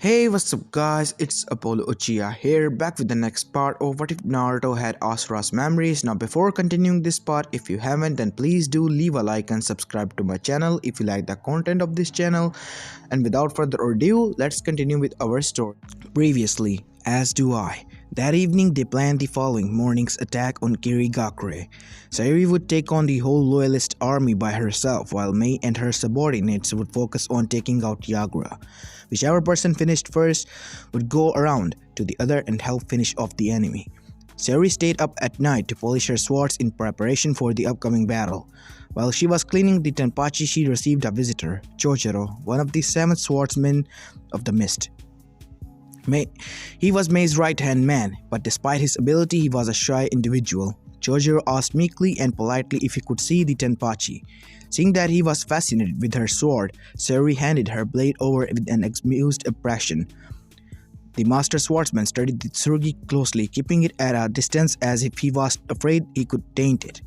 Hey, what's up guys, it's Apollo Uchiha here, back with the next part of What If Naruto Had Asuras Memories. Now before continuing this part, if you haven't, then please do leave a like and subscribe to my channel if you like the content of this channel. And without further ado, let's continue with our story. Previously, as do I. That evening, they planned the following morning's attack on Kirigakure. Sayuri would take on the whole loyalist army by herself, while Mei and her subordinates would focus on taking out Yagura. Whichever person finished first would go around to the other and help finish off the enemy. Sayuri stayed up at night to polish her swords in preparation for the upcoming battle. While she was cleaning the Tenpachi, she received a visitor, Chojiro, one of the 7 swordsmen of the mist. He was Mei's right-hand man, but despite his ability, he was a shy individual. Chojiro asked meekly and politely if he could see the Tenpachi. Seeing that he was fascinated with her sword, Sayuri handed her blade over with an amused expression. The master swordsman studied the tsurugi closely, keeping it at a distance as if he was afraid he could taint it.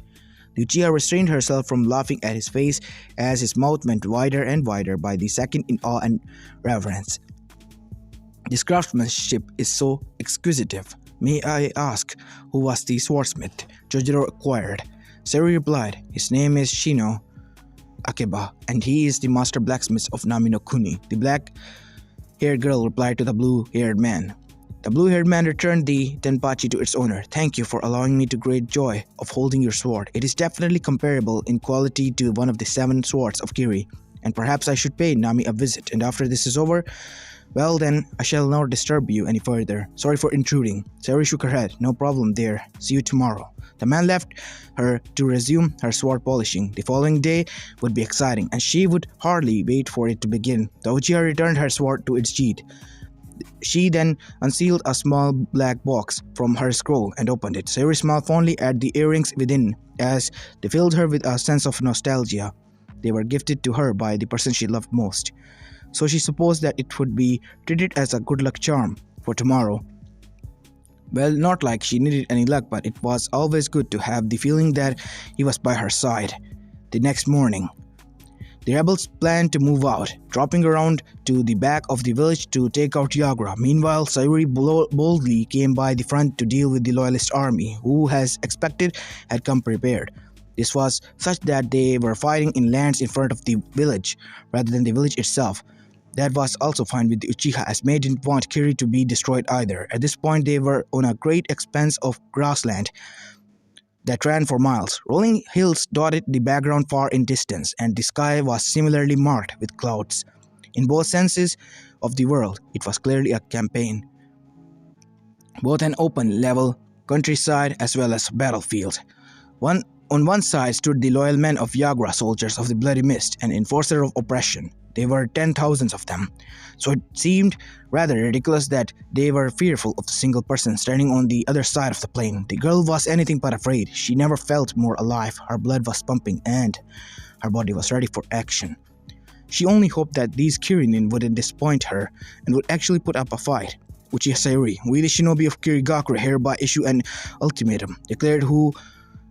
The Uchiha restrained herself from laughing at his face as his mouth went wider and wider by the second in awe and reverence. This craftsmanship is so exquisite. May I ask, who was the swordsmith Chojiro acquired? Sayuri replied, his name is Shino Akeba, and he is the master blacksmith of Nami no Kuni. The black-haired girl replied to the blue-haired man. The blue-haired man returned the Tenpachi to its owner. Thank you for allowing me the great joy of holding your sword. It is definitely comparable in quality to one of the 7 swords of Kiri, and perhaps I should pay Nami a visit, and after this is over, well then, I shall not disturb you any further. Sorry for intruding. Sayuri shook her head. No problem there. See you tomorrow. The man left her to resume her sword polishing. The following day would be exciting, and she would hardly wait for it to begin. The Uchiha returned her sword to its sheath. She then unsealed a small black box from her scroll and opened it. Sayuri smiled fondly at the earrings within as they filled her with a sense of nostalgia. They were gifted to her by the person she loved most, so she supposed that it would be treated as a good luck charm for tomorrow. Well, not like she needed any luck, but it was always good to have the feeling that he was by her side. The next morning, the rebels planned to move out, dropping around to the back of the village to take out Yagura. Meanwhile, Sayuri boldly came by the front to deal with the loyalist army, who, as expected, had come prepared. This was such that they were fighting in lands in front of the village, rather than the village itself. That was also fine with the Uchiha, as Mei didn't want Kiri to be destroyed either. At this point, they were on a great expanse of grassland that ran for miles. Rolling hills dotted the background far in distance, and the sky was similarly marked with clouds. In both senses of the word, it was clearly a campaign, both an open, level countryside as well as battlefield. On one side stood the loyal men of Yagura, soldiers of the Bloody Mist, an enforcer of oppression. There were 10,000 of them, so it seemed rather ridiculous that they were fearful of a single person standing on the other side of the plain. The girl was anything but afraid. She never felt more alive. Her blood was pumping and her body was ready for action. She only hoped that these Kirinin wouldn't disappoint her and would actually put up a fight. Uchiha Sayuri, we the shinobi of Kirigakure hereby issue an ultimatum, declared who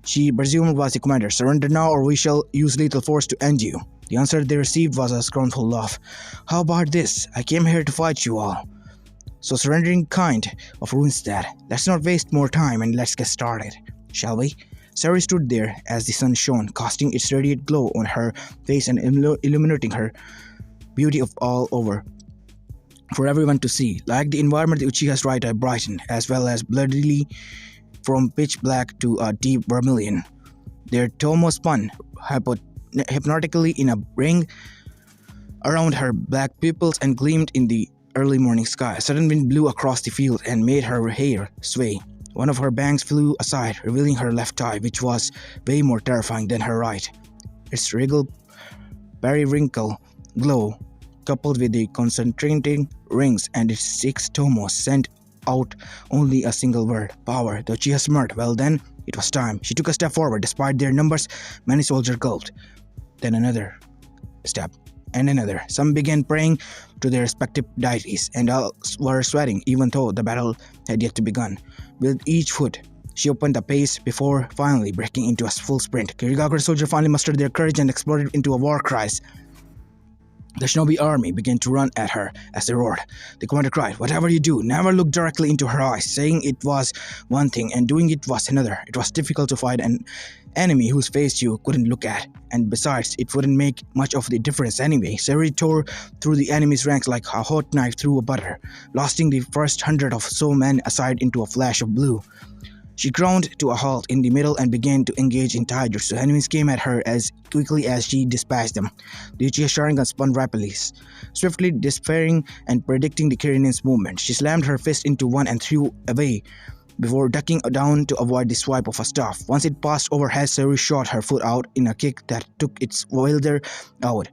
she presumed was the commander. Surrender now or we shall use lethal force to end you. The answer they received was a scornful laugh. How about this? I came here to fight you all, so surrendering kind of ruins that. Let's not waste more time and let's get started, shall we? Sayuri stood there as the sun shone, casting its radiant glow on her face and illuminating her beauty of all over for everyone to see. Like the environment, the Uchiha's right eye brightened, as well as bloodily from pitch black to a deep vermilion. Their tomo spun hypnotically in a ring around her black pupils and gleamed in the early morning sky. A sudden wind blew across the field and made her hair sway. One of her bangs flew aside, revealing her left eye, which was way more terrifying than her right. Its regal periwinkle glow, coupled with the concentrating rings and its 6 tomos, sent out only a single word: power. The Uchiha smirked. Well then, it was time. She took a step forward. Despite their numbers, many soldiers gulped. Then another step, and another. Some began praying to their respective deities, and all were sweating, even though the battle had yet to begin. With each foot, she opened the pace before finally breaking into a full sprint. Kirigakure soldiers finally mustered their courage and exploded into a war cry. The shinobi army began to run at her as they roared. The commander cried, "Whatever you do, never look directly into her eyes," saying it was one thing and doing it was another. It was difficult to fight an enemy whose face you couldn't look at, and besides, it wouldn't make much of the difference anyway. Sayuri tore through the enemy's ranks like a hot knife through a butter, blasting the first 100 or so men aside into a flash of blue. She ground to a halt in the middle and began to engage in taijutsu. Enemies came at her as quickly as she dispatched them. The Uchiha Sharingan spun rapidly, swiftly despairing and predicting the Kirin's movement. She slammed her fist into one and threw away before ducking down to avoid the swipe of a staff. Once it passed overhead, Sayuri shot her foot out in a kick that took its wielder out.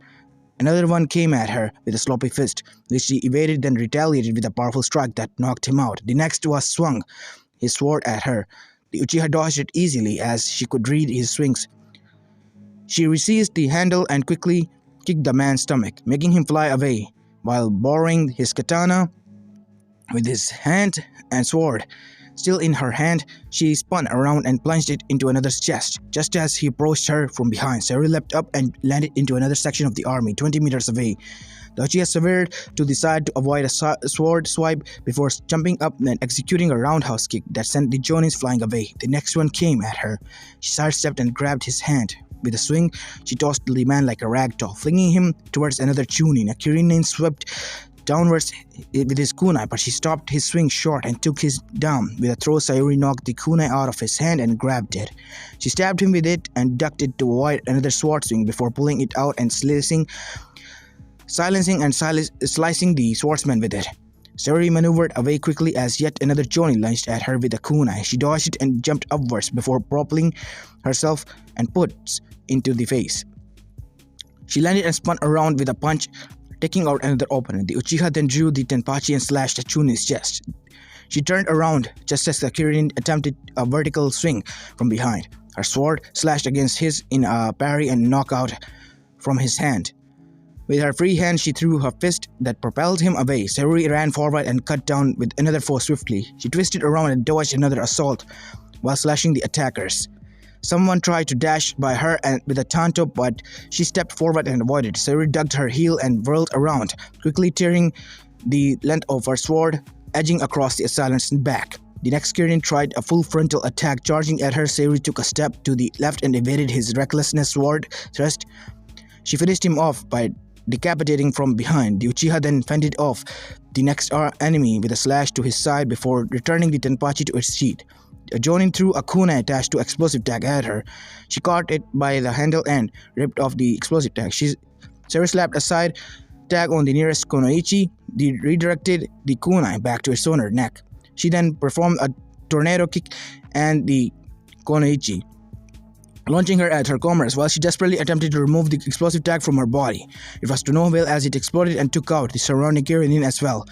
Another one came at her with a sloppy fist, which she evaded, then retaliated with a powerful strike that knocked him out. The next was swung his sword at her. The Uchiha dodged it easily as she could read his swings. She seized the handle and quickly kicked the man's stomach, making him fly away, while borrowing his katana with his hand and sword still in her hand. She spun around and plunged it into another's chest. Just as he approached her from behind, Sayuri leapt up and landed into another section of the army 20 meters away. The Uchiha severed to the side to avoid a sword swipe before jumping up and executing a roundhouse kick that sent the Jonins flying away. The next one came at her. She sidestepped and grabbed his hand. With a swing, she tossed the man like a rag doll, flinging him towards another Chunin. A Kirin swept downwards with his kunai, but she stopped his swing short and took his down. With a throw, Sayuri knocked the kunai out of his hand and grabbed it. She stabbed him with it and ducked it to avoid another sword swing before pulling it out and silencing slicing the swordsman with it. Sayuri maneuvered away quickly as yet another Jonin lunged at her with a kunai. She dodged it and jumped upwards before propelling herself and puts into the face. She landed and spun around with a punch, taking out another opponent. The Uchiha then drew the Tenpachi and slashed at Chunin's chest. She turned around just as the Kirin attempted a vertical swing from behind. Her sword slashed against his in a parry and knockout from his hand. With her free hand, she threw her fist that propelled him away. Sayuri ran forward and cut down with another foe swiftly. She twisted around and dodged another assault while slashing the attackers. Someone tried to dash by her with a tanto, but she stepped forward and avoided. Sayuri dug her heel and whirled around, quickly tearing the length of her sword, edging across the assailant's back. The next Kirin tried a full frontal attack, charging at her. Sayuri took a step to the left and evaded his recklessness sword thrust. She finished him off by decapitating from behind. The Uchiha then fended off the next enemy with a slash to his side before returning the Tenpachi to its sheath. A Jonin threw a kunai attached to explosive tag at her. She caught it by the handle and ripped off the explosive tag. Sayuri slapped a side tag on the nearest konoichi, redirected the kunai back to its owner's neck. She then performed a tornado kick and the konoichi, launching her at her comrades while she desperately attempted to remove the explosive tag from her body. It was to no avail as it exploded and took out the surrounding Kirin as well.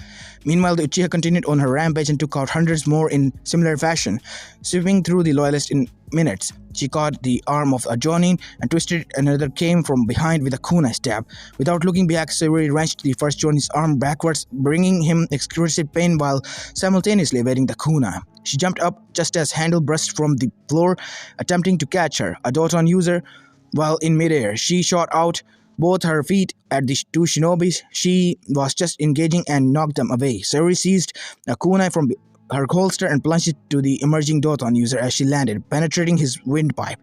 Meanwhile, the Uchiha continued on her rampage and took out hundreds more in similar fashion, sweeping through the loyalists in minutes. She caught the arm of a Jonin and twisted another came from behind with a kunai stab. Without looking back, Sayuri wrenched the first Jonin's arm backwards, bringing him excruciating pain while simultaneously evading the kunai. She jumped up just as handle burst from the floor, attempting to catch her. A Doton user, while in midair, she shot out both her feet at the two shinobis she was just engaging and knocked them away. Sayuri seized a kunai from her holster and plunged it to the emerging Doton user as she landed, penetrating his windpipe.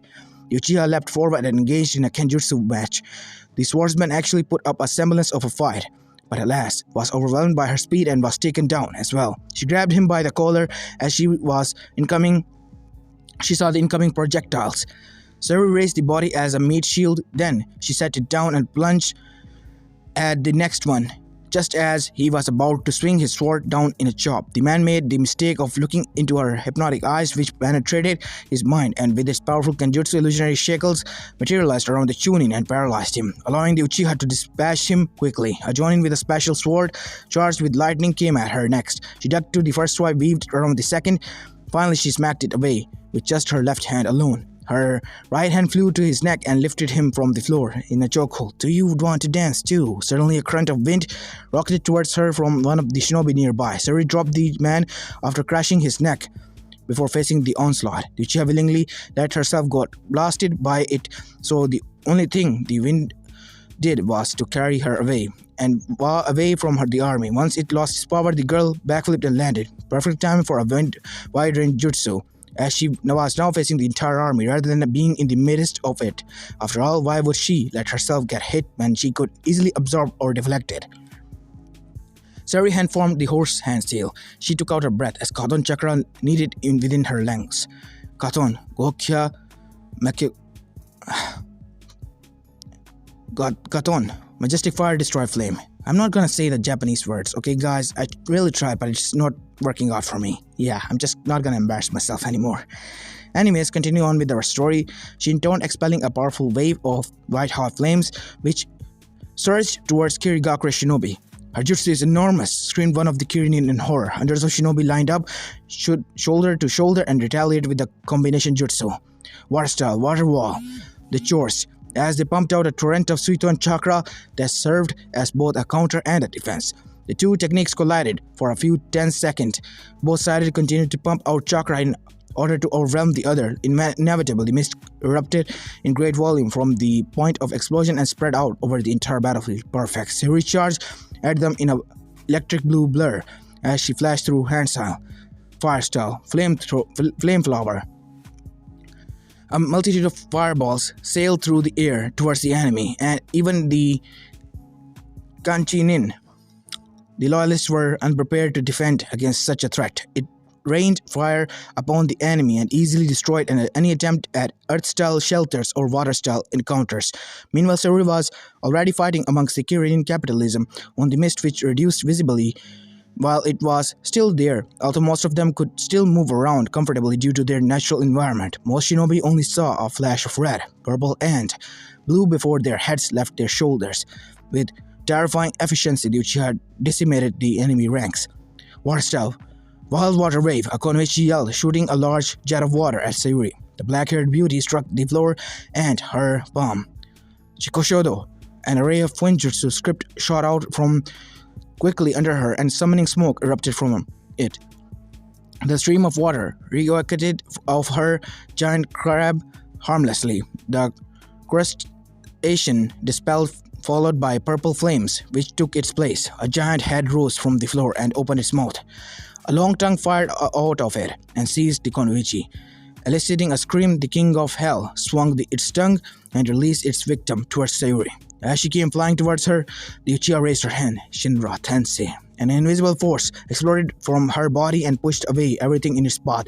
The Uchiha leapt forward and engaged in a kenjutsu match. The swordsman actually put up a semblance of a fight, but alas, was overwhelmed by her speed and was taken down as well. She grabbed him by the collar as she saw the incoming projectiles. Sayuri raised the body as a meat shield, then she set it down and plunged at the next one. Just as he was about to swing his sword down in a chop, the man made the mistake of looking into her hypnotic eyes, which penetrated his mind, and with its powerful kenjutsu illusionary shackles materialized around the Chunin and paralyzed him, allowing the Uchiha to dispatch him quickly. A Jonin with a special sword charged with lightning came at her next. She ducked to the first swipe, weaved around the second. Finally, she smacked it away with just her left hand alone. Her right hand flew to his neck and lifted him from the floor in a chokehold. "Do you want to dance too?" Suddenly a current of wind rocketed towards her from one of the shinobi nearby. Sayuri dropped the man after crashing his neck before facing the onslaught. The Uchiha willingly let herself got blasted by it, so the only thing the wind did was to carry her away. and away from the army. Once it lost its power, the girl backflipped and landed. Perfect timing for a wide-range jutsu, as she was now facing the entire army rather than being in the midst of it. After all, why would she let herself get hit when she could easily absorb or deflect it? Sayuri hand formed the horse hand seal. She took out her breath as Katon chakra needed within her lungs. Katon, Gokya, Makyu. Katon, majestic fire, destroy flame. I'm not gonna say the Japanese words, okay guys? I really tried, but it's not working out for me. Yeah, I'm just not gonna embarrass myself anymore. Anyways, continue on with our story. She in turn expelling a powerful wave of white-hot flames, which surged towards Kirigakure Shinobi. Her jutsu is enormous, screamed one of the Kirinin in horror. Hundreds of shinobi lined up, shoulder to shoulder, and retaliated with the combination jutsu. Water style, water wall. The chores, as they pumped out a torrent of Suiton chakra that served as both a counter and a defense. The two techniques collided for a few tense seconds. Both sides continued to pump out chakra in order to overwhelm the other. Inevitably, the mist erupted in great volume from the point of explosion and spread out over the entire battlefield. Perfect. She recharged at them in an electric blue blur as she flashed through hand style, fire style, flame flower. A multitude of fireballs sailed through the air towards the enemy, and even the Kanchinin. The loyalists were unprepared to defend against such a threat. It rained fire upon the enemy and easily destroyed any attempt at earth-style shelters or water-style encounters. Meanwhile, Sayuri was already fighting amongst the Kirin capitalism on the mist, which reduced visibly while it was still there, although most of them could still move around comfortably due to their natural environment. Most shinobi only saw a flash of red, purple, and blue before their heads left their shoulders. With terrifying efficiency, the Uchiha decimated the enemy ranks. Water style, wild water wave, a Konoichi yelled, shooting a large jet of water at Sayuri. The black-haired beauty struck the floor and her palm. Chikoshodo, an array of Fuinjutsu script shot out from quickly under her, and summoning smoke erupted from it. The stream of water re-echoed of her giant crab harmlessly. The crustacean dispelled, followed by purple flames, which took its place. A giant head rose from the floor and opened its mouth. A long tongue fired out of it and seized the Konoichi. Eliciting a scream, the king of hell swung its tongue and released its victim towards Sayuri. As she came flying towards her, the Uchiha raised her hand, Shinra Tensei. An invisible force exploded from her body and pushed away everything in its path,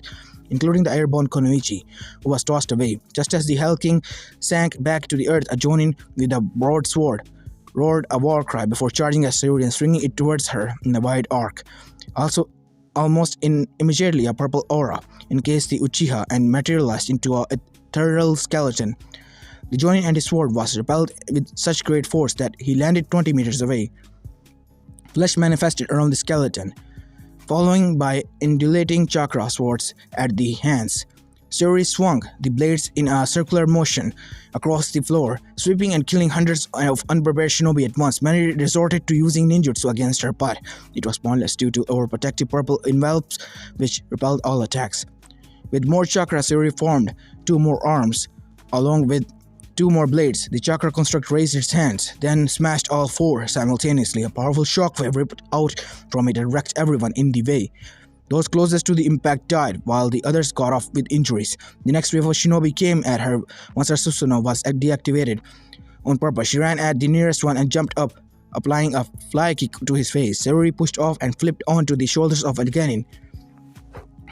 including the airborne Konoichi, who was tossed away. Just as the Hell King sank back to the earth, a Jonin with a broadsword roared a war cry before charging at Sayuri and swinging it towards her in a wide arc. Also, almost immediately, a purple aura encased the Uchiha and materialized into an ethereal skeleton. The Jonin and his sword was repelled with such great force that he landed 20 meters away. Flesh manifested around the skeleton, following by undulating chakra swords at the hands. Sayuri swung the blades in a circular motion across the floor, sweeping and killing hundreds of unprepared shinobi at once. Many resorted to using ninjutsu against her, but it was pointless due to overprotective purple envelopes which repelled all attacks. With more chakra, Sayuri formed two more arms, along with two more blades. The chakra construct raised its hands, then smashed all four simultaneously. A powerful shockwave ripped out from it and wrecked everyone in the way. Those closest to the impact died, while the others got off with injuries. The next wave of shinobi came at her once her Susanoo was deactivated. On purpose, she ran at the nearest one and jumped up, applying a fly kick to his face. Sayuri pushed off and flipped onto the shoulders of Genin,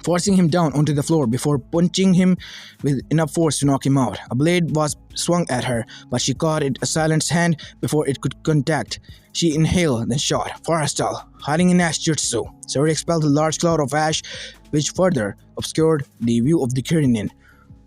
forcing him down onto the floor before punching him with enough force to knock him out. A blade was swung at her, but she caught it a silenced hand before it could contact. She inhaled, then shot. Fire style, hiding in ash jutsu. Sayuri expelled a large cloud of ash, which further obscured the view of the Kirinin.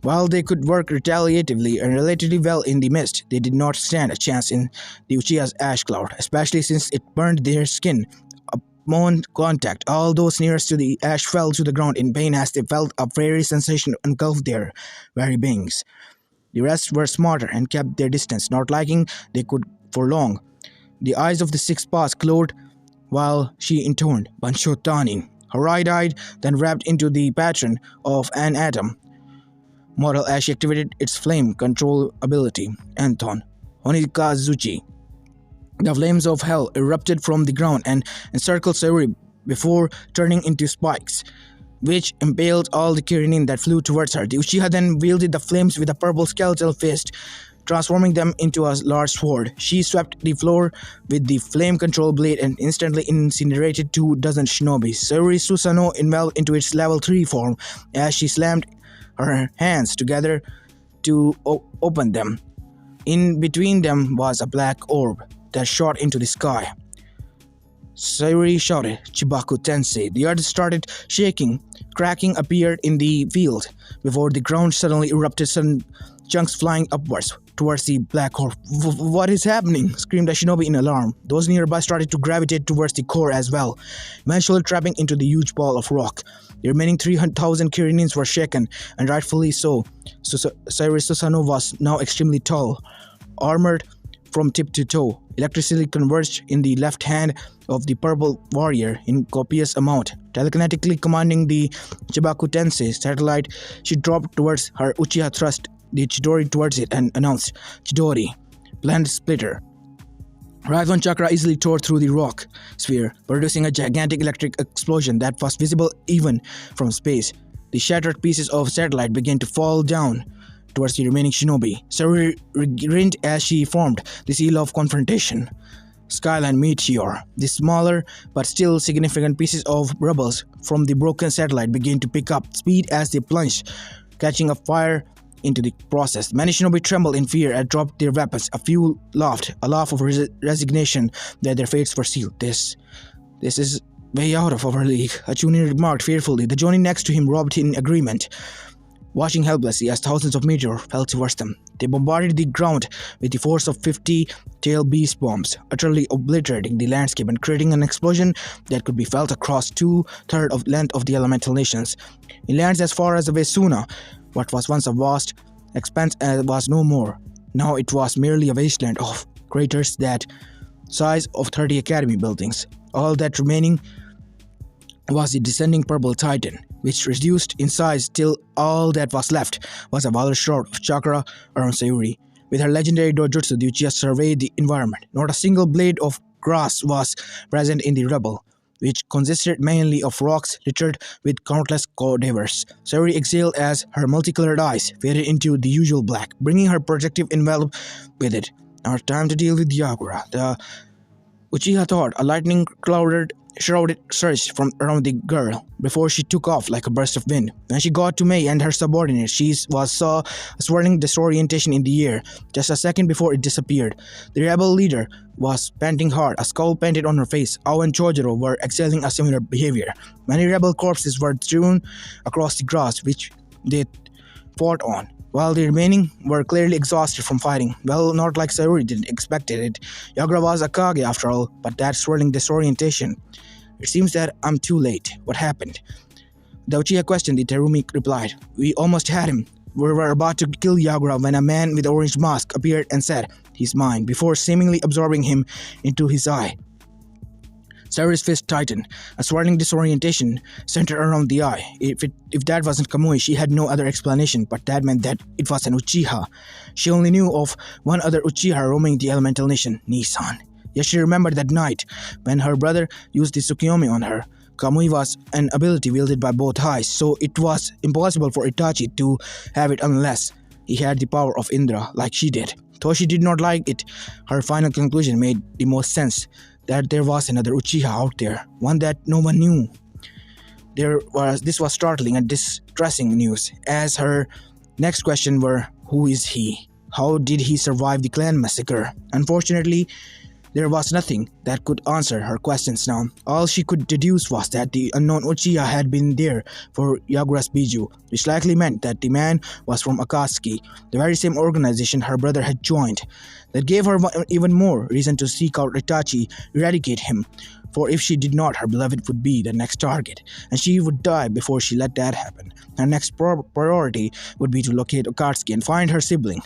While they could work retaliatively and relatively well in the mist, they did not stand a chance in the Uchiha's ash cloud, especially since it burned their skin upon contact. All those nearest to the ash fell to the ground in pain as they felt a fiery sensation engulf their very beings. The rest were smarter and kept their distance, not liking they could for long. The eyes of the six paws glowed while she intoned Bansho Tanin. Her right eye then wrapped into the pattern of an atom model as she activated its flame control ability, Anton Honikazuchi. The flames of hell erupted from the ground and encircled Sayuri before turning into spikes, which impaled all the Kirinin that flew towards her. The Uchiha then wielded the flames with a purple skeletal fist, transforming them into a large sword. She swept the floor with the flame control blade and instantly incinerated 2 dozen shinobi. Sayuri Susanoo evolved into its level 3 form as she slammed her hands together to open them. In between them was a black orb that shot into the sky. Sayuri shouted, "Chibaku Tensei." The earth started shaking. Cracking appeared in the field before the ground suddenly erupted, sudden chunks flying upwards towards the black orb. "What is happening?" screamed a shinobi in alarm. Those nearby started to gravitate towards the core as well, eventually trapping into the huge ball of rock. The remaining 3,000 Kirinins were shaken, and rightfully so. Sayuri Susanoo was now extremely tall, armored from tip to toe. Electricity converged in the left hand of the purple warrior in copious amount. Telekinetically commanding the Chibaku Tensei satellite, she dropped towards her. Uchiha thrust the Chidori towards it and announced, "Chidori, blend splitter." Raikon Chakra easily tore through the rock sphere, producing a gigantic electric explosion that was visible even from space. The shattered pieces of satellite began to fall down towards the remaining shinobi. Sayuri grinned as she formed the seal of confrontation. Skyline Meteor. The smaller but still significant pieces of rubble from the broken satellite began to pick up speed as they plunged, catching a fire into the process. Many shinobi trembled in fear and dropped their weapons. A few laughed, a laugh of resignation that their fates were sealed. This is way out of our league," a junior remarked fearfully. The johnny next to him robbed in agreement, watching helplessly as thousands of meteors fell towards them. They bombarded the ground with the force of 50 tail beast bombs, utterly obliterating the landscape and creating an explosion that could be felt across 2/3 of the length of the elemental nations. In lands as far as the Vesuna, what was once a vast expanse was no more. Now it was merely a wasteland of craters that size of 30 academy buildings. All that remaining was the descending purple titan, which reduced in size till all that was left was a vast shroud of chakra around Sayuri. With her legendary dojutsu, the Uchiha surveyed the environment. Not a single blade of grass was present in the rubble, which consisted mainly of rocks littered with countless cadavers. Sayuri exhaled as her multicolored eyes faded into the usual black, bringing her protective envelope with it. "Now time to deal with Yagura." The Uchiha thought. A lightning-clouded shrouded surged from around the girl before she took off like a burst of wind. When she got to Mei and her subordinates, she saw a swirling disorientation in the air. Just a second before it disappeared, the rebel leader was panting hard, a scowl painted on her face. Ao and Chojuro were exhaling a similar behavior. Many rebel corpses were strewn across the grass which they fought on, while the remaining were clearly exhausted from fighting. Well, not like Sayuri didn't expect it. Yagura was a Kage after all, but that swirling disorientation. "It seems that I'm too late. What happened?" The Uchiha questioned. The Terumi replied, "We almost had him. We were about to kill Yagura when a man with an orange mask appeared and said, 'He's mine,' before seemingly absorbing him into his eye." Sayuri's fist tightened. A swirling disorientation centered around the eye. If that wasn't Kamui, she had no other explanation, but that meant that it was an Uchiha. She only knew of one other Uchiha roaming the elemental nation, Nissan. Yet she remembered that night when her brother used the Tsukiyomi on her. Kamui was an ability wielded by both eyes, so it was impossible for Itachi to have it unless he had the power of Indra like she did. Though she did not like it, her final conclusion made the most sense, that there was another Uchiha out there, one that no one knew. This was startling and distressing news, as her next question were, who is he? How did he survive the clan massacre? Unfortunately, there was nothing that could answer her questions now. All she could deduce was that the unknown Uchiha had been there for Yagura's Biju, which likely meant that the man was from Akatsuki, the very same organization her brother had joined. That gave her even more reason to seek out Itachi, eradicate him, for if she did not, her beloved would be the next target, and she would die before she let that happen. Her next priority would be to locate Akatsuki and find her sibling,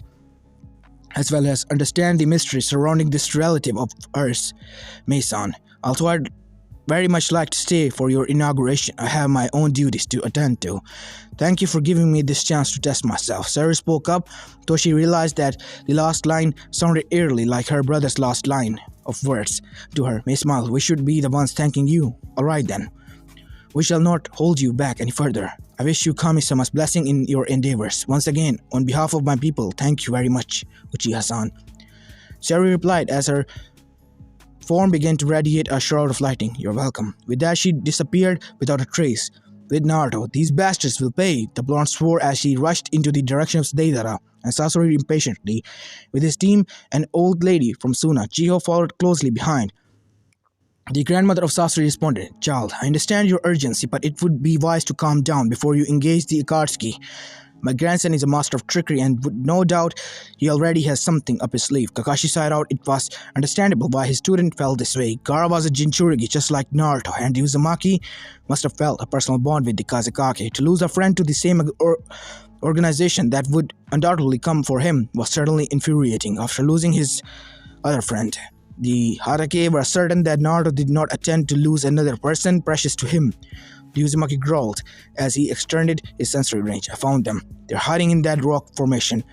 as well as understand the mystery surrounding this relative of hers, Mei-san. Although I'd very much like to stay for your inauguration, I have my own duties to attend to. Thank you for giving me this chance to test myself. Sayuri spoke up, though she realized that the last line sounded eerily like her brother's last line. of words to her. May smiled. We should be the ones thanking you. Alright then. We shall not hold you back any further. I wish you Kami-sama's blessing in your endeavors. Once again, on behalf of my people, thank you very much, Uchiha-san. Sari replied as her form began to radiate a shroud of lightning. You're welcome. With that, she disappeared without a trace. With Naruto, these bastards will pay, the blonde swore as she rushed into the direction of Deidara, and Sasori impatiently. With his team, an old lady from Suna, Chiho followed closely behind. The grandmother of Sasori responded, Child, I understand your urgency, but it would be wise to calm down before you engage the Akatsuki. My grandson is a master of trickery and would no doubt he already has something up his sleeve. Kakashi sighed out. It was understandable why his student felt this way. Gaara was a Jinchuriki just like Naruto, and Uzumaki must have felt a personal bond with the Kazekage. To lose a friend to the same organization that would undoubtedly come for him was certainly infuriating. After losing his other friend, the Hatake were certain that Naruto did not intend to lose another person precious to him. Uzumaki growled as he extended his sensory range. I found them. They're hiding in that rock formation,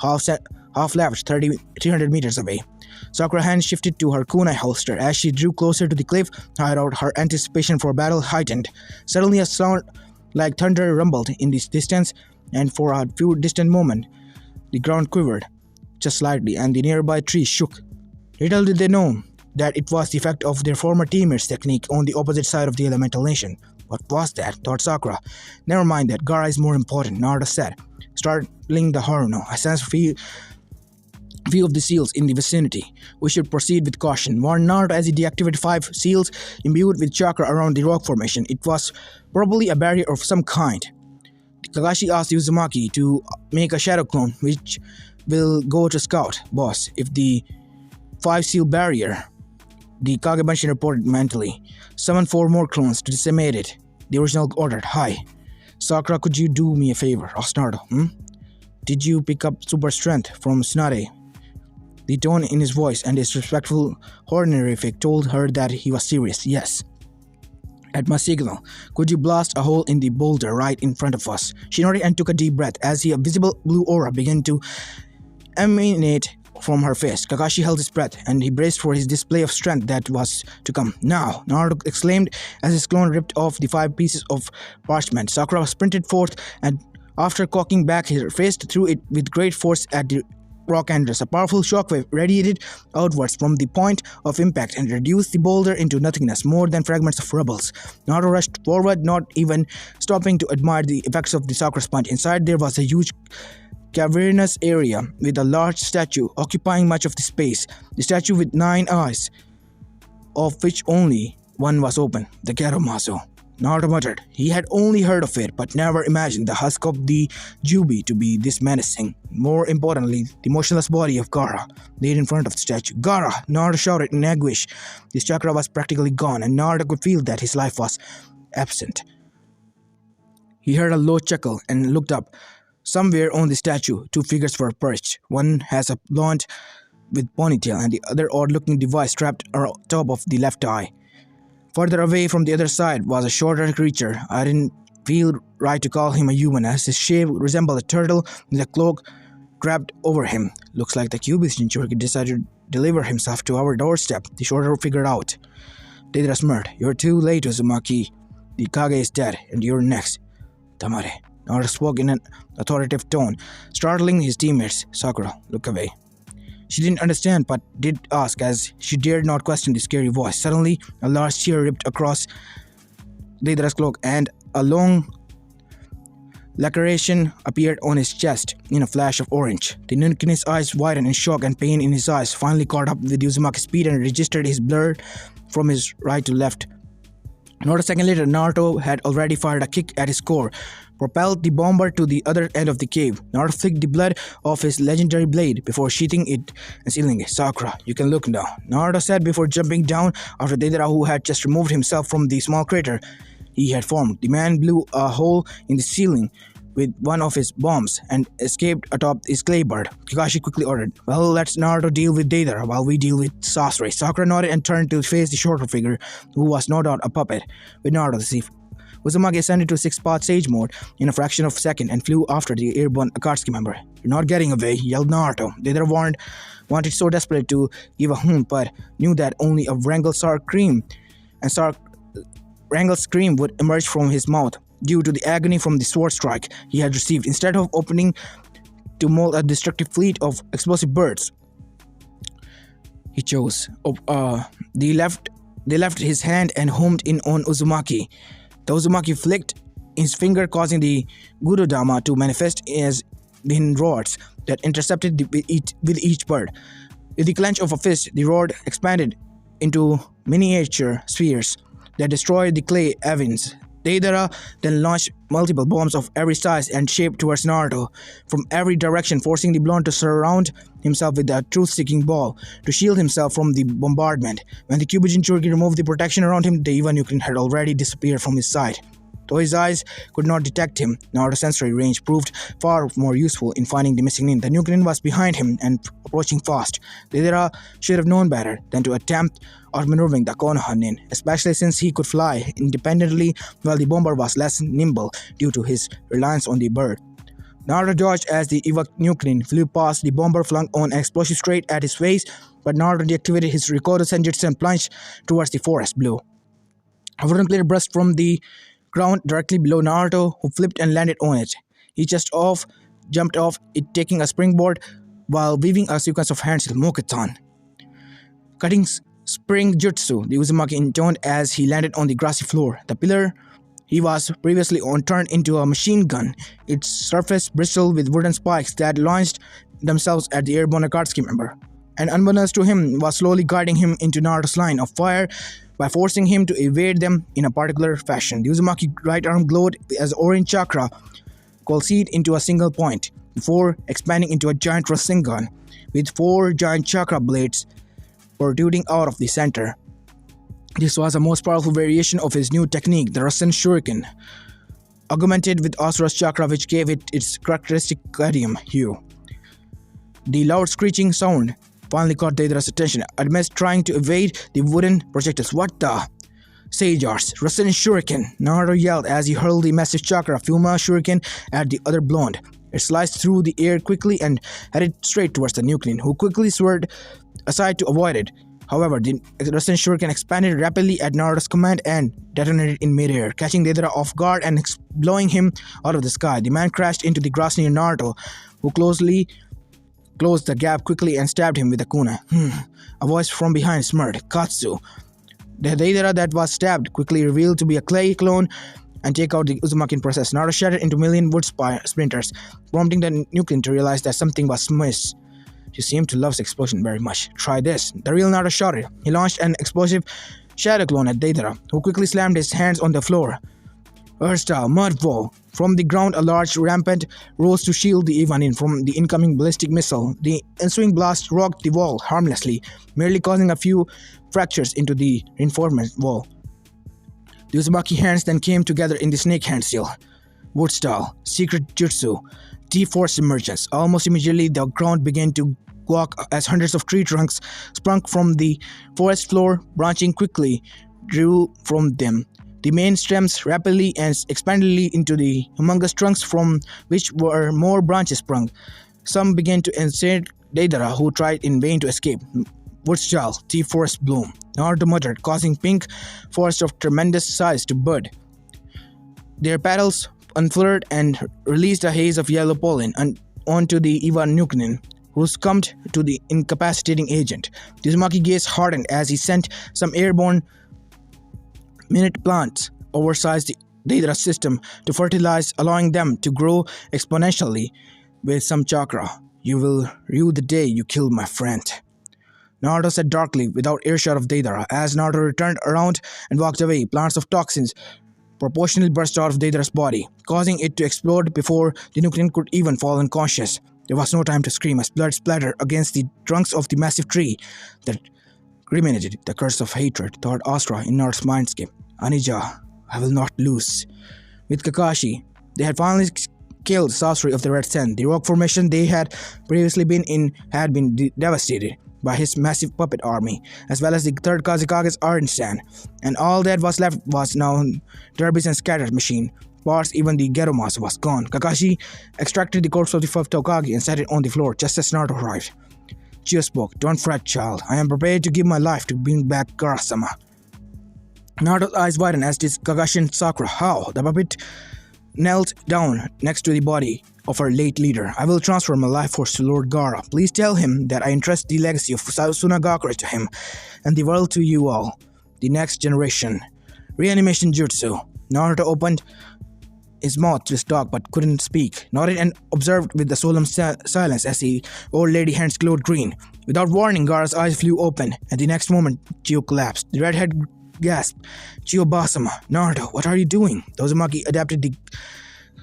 half left 300 meters away. Sakura's hand shifted to her kunai holster. As she drew closer to the cliff hideout, her anticipation for battle heightened. Suddenly a sound like thunder rumbled in the distance, and for a few distant moments, the ground quivered just slightly and the nearby trees shook. Little did they know that it was the effect of their former teammates' technique on the opposite side of the elemental nation. What was that? Thought Sakura. Never mind that, Gaara is more important, Naruto said, startling the Haruno. I sense few of the seals in the vicinity. We should proceed with caution. Warned Naruto as he deactivated 5 seals imbued with chakra around the rock formation. It was probably a barrier of some kind. Kakashi asked Uzumaki to make a shadow clone, which will go to scout. Boss, if the 5 seal barrier, the Kagebunshin reported mentally. Summon 4 more clones to decimate it. The original ordered. Hi. Sakura, could you do me a favor? Asked Naruto. Did you pick up super strength from Tsunade? The tone in his voice and his respectful honorific told her that he was serious. Yes. At my signal, could you blast a hole in the boulder right in front of us? She nodded and took a deep breath as a visible blue aura began to emanate from her face. Kakashi held his breath, and he braced for his display of strength that was to come. Now, Naruto exclaimed as his clone ripped off the 5 pieces of parchment. Sakura sprinted forth, and after cocking back her fist, threw it with great force at the rock entrance. A powerful shockwave radiated outwards from the point of impact and reduced the boulder into nothingness, more than fragments of rubble. Naruto rushed forward, not even stopping to admire the effects of the Sakura sponge. Inside there was a huge cavernous area with a large statue occupying much of the space. The statue with 9 eyes, of which only one was open, the Geromazo. Naruto muttered. He had only heard of it, but never imagined the husk of the Jubi to be this menacing. More importantly, the motionless body of Gaara laid in front of the statue. Gaara! Naruto shouted in anguish. His chakra was practically gone, and Naruto could feel that his life was absent. He heard a low chuckle and looked up. Somewhere on the statue, 2 figures were perched. One has a blonde with ponytail, and the other odd-looking device strapped on top of the left eye. Further away from the other side was a shorter creature. I didn't feel right to call him a human, as his shape resembled a turtle with a cloak draped over him. Looks like the Cubist Jinchuriki decided to deliver himself to our doorstep, the shorter figured out. Deidara smirked. You're too late, Uzumaki. The Kage is dead, and you're next. Tamare. Naruto spoke in an authoritative tone, startling his teammates. Sakura, look away. She didn't understand, but did ask, as she dared not question the scary voice. Suddenly, a large tear ripped across Deidara's cloak, and a long laceration appeared on his chest in a flash of orange. The Ninkin's eyes widened in shock, and pain in his eyes finally caught up with Uzumaki's speed and registered his blur from his right to left. Not a second later, Naruto had already fired a kick at his core, propelled the bomber to the other end of the cave. Naruto flicked the blood off his legendary blade before sheathing it and sealing it. Sakura, you can look now, Naruto said before jumping down after Deidara, who had just removed himself from the small crater he had formed. The man blew a hole in the ceiling with one of his bombs and escaped atop his clay bird. Kakashi quickly ordered, well, let's Naruto deal with Deidara while we deal with Sasori. Sakura nodded and turned to face the shorter figure, who was no doubt a puppet, with Naruto Uzumaki ascended to 6-part Sage mode in a fraction of a second and flew after the airborne Akatsuki member. "You're not getting away," yelled Naruto. Deidara wanted so desperate to give a but knew that only a Wrangled scream would emerge from his mouth due to the agony from the sword strike he had received. Instead of opening to mold a destructive fleet of explosive birds, he chose. They left his hand and homed in on Uzumaki. The Uzumaki flicked his finger, causing the Gudodama to manifest as thin rods that intercepted with each bird. With the clench of a fist, the rod expanded into miniature spheres that destroyed the clay avens. Deidara then launched multiple bombs of every size and shape towards Naruto from every direction, forcing the blonde to surround himself with a truth-seeking ball to shield himself from the bombardment. When the Kyubujin Churki removed the protection around him, the Eva Nuclean had already disappeared from his sight. Though his eyes could not detect him, Naruto's sensory range proved far more useful in finding the missing nin. The Nuclean was behind him and approaching fast. Deidara should have known better than to attempt outmaneuvering the Konoha nin, especially since he could fly independently while the bomber was less nimble due to his reliance on the bird. Naruto dodged as the Eva Nuclean flew past. The bomber flung on an explosive straight at his face, but Naruto deactivated his Rikodo Senjutsu and plunged towards the forest below. A wooden plate burst from the ground directly below Naruto, who flipped and landed on it. He jumped off it, taking a springboard while weaving a sequence of hands with Mokutan. Cutting spring jutsu, the Uzumaki intoned as he landed on the grassy floor. The pillar he was previously on turned into a machine gun, its surface bristled with wooden spikes that launched themselves at the airborne Akatsuki member. And unbeknownst to him, was slowly guiding him into Naruto's line of fire by forcing him to evade them in a particular fashion. The Uzumaki right arm glowed as orange chakra coalesced into a single point, before expanding into a giant Rasengan with 4 giant chakra blades protruding out of the center. This was the most powerful variation of his new technique, the Rasen Shuriken, augmented with Asuras chakra, which gave it its characteristic gladium hue. The loud screeching sound finally caught Deidara's attention. Amidst trying to evade the wooden projectiles. "What the?" "Sage Arts, Rasen Shuriken," Naruto yelled as he hurled the massive chakra Fuma Shuriken at the other blonde. It sliced through the air quickly and headed straight towards the Nuclean, who quickly swerved aside to avoid it. However, the Rasen Shuriken expanded rapidly at Naruto's command and detonated in midair, catching Deidara off guard and blowing him out of the sky. The man crashed into the grass near Naruto, who closed the gap quickly and stabbed him with a kunai. A voice from behind smirked. "Katsu." The Deidara that was stabbed quickly revealed to be a clay clone and take out the Uzumaki in process. Naruto shattered into a million wood splinters, prompting the Nuclean to realize that something was amiss. "You seem to love the explosion very much. Try this." The real Naruto shouted. He launched an explosive shadow clone at Deidara, who quickly slammed his hands on the floor. Earth-style mud wall. From the ground, a large rampant rose to shield the Evanin from the incoming ballistic missile. The ensuing blast rocked the wall harmlessly, merely causing a few fractures into the reinforcement wall. The Uzumaki hands then came together in the snake hand seal. Wood-style, secret jutsu, T-force emergence. Almost immediately, the ground began to quake as hundreds of tree trunks sprung from the forest floor, branching quickly, drew from them. The main stems rapidly and expanded into the humongous trunks from which were more branches sprung. Some began to ensnare Deidara, who tried in vain to escape. Woodstall, T-Forest Bloom. Naruto muttered, causing pink forests of tremendous size to bud. Their petals unfurled and released a haze of yellow pollen onto the Eva Nuclean, who succumbed to the incapacitating agent. The Uzumaki gaze hardened as he sent some airborne minute plants oversized Deidara's system to fertilize, allowing them to grow exponentially with some chakra. "You will rue the day you killed my friend," Naruto said darkly, without earshot of Deidara. As Naruto returned around and walked away, plants of toxins proportionally burst out of Deidara's body, causing it to explode before the Nuclean could even fall unconscious. There was no time to scream as blood splattered against the trunks of the massive tree that ruminated the curse of hatred toward Asura in Naruto's mindscape. "Anija, I will not lose." With Kakashi, they had finally killed Sasori of the Red Sen. The rock formation they had previously been in had been devastated, by his massive puppet army, as well as the third Kazekage's iron stand. And all that was left was now Derby's and scattered machine parts. Even the Geromasu was gone. Kakashi extracted the corpse of the fifth Hokage and set it on the floor just as Naruto arrived. Chiyo spoke, "Don't fret, child. I am prepared to give my life to bring back Gaara-sama." Naruto's eyes widened as did Kakashi and Sakura. How? The puppet knelt down next to the body of her late leader. "I will transfer my life force to Lord Gaara. Please tell him that I entrust the legacy of Sunagakure to him and the world to you all, the next generation." Reanimation jutsu. Naruto opened his mouth to talk but couldn't speak, nodded and observed with a solemn silence as the old lady hands glowed green. Without warning, Gaara's eyes flew open, and the next moment, Chiyo collapsed. The redhead gasped, "Chiyo-sama, Naruto, what are you doing?" The Uzumaki adapted the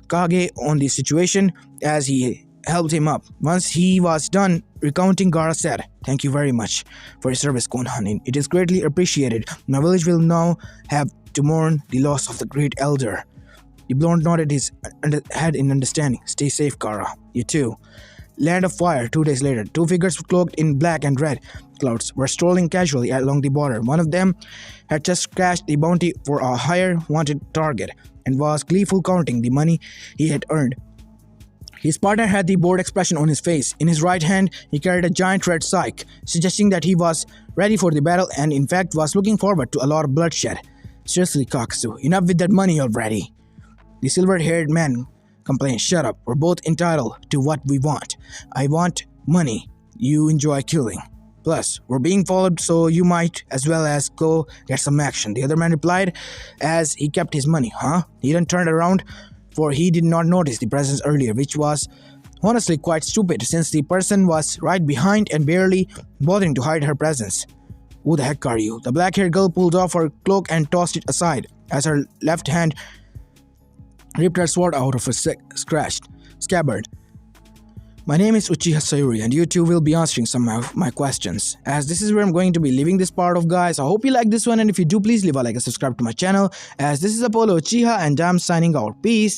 Kage on the situation as he helped him up. Once he was done recounting, Gaara said, "Thank you very much for your service, Konoha. It is greatly appreciated. My village will now have to mourn the loss of the great elder." The blonde nodded his head in understanding. "Stay safe, Gaara. You too." Land of Fire. 2 days later, two figures cloaked in black and red clouds were strolling casually along the border. One of them had just cashed the bounty for a higher wanted target and was gleeful counting the money he had earned. His partner had the bored expression on his face. In his right hand, he carried a giant red scythe, suggesting that he was ready for the battle and in fact was looking forward to a lot of bloodshed. "Seriously, Kakasu, enough with that money already." The silver-haired man complained, "Shut up, we're both entitled to what we want. I want money. You enjoy killing. Plus, we're being followed, so you might as well as go get some action." The other man replied as he kept his money. "Huh?" He then turned around, for he did not notice the presence earlier, which was honestly quite stupid since the person was right behind and barely bothering to hide her presence. "Who the heck are you?" The black-haired girl pulled off her cloak and tossed it aside as her left hand ripped her sword out of a scratched scabbard. "My name is Uchiha Sayuri, and you two will be answering some of my questions. As this is where I'm going to be leaving this part of, guys. I hope you like this one, and if you do, please leave a like and subscribe to my channel. As this is Apollo Uchiha, and I'm signing out. Peace.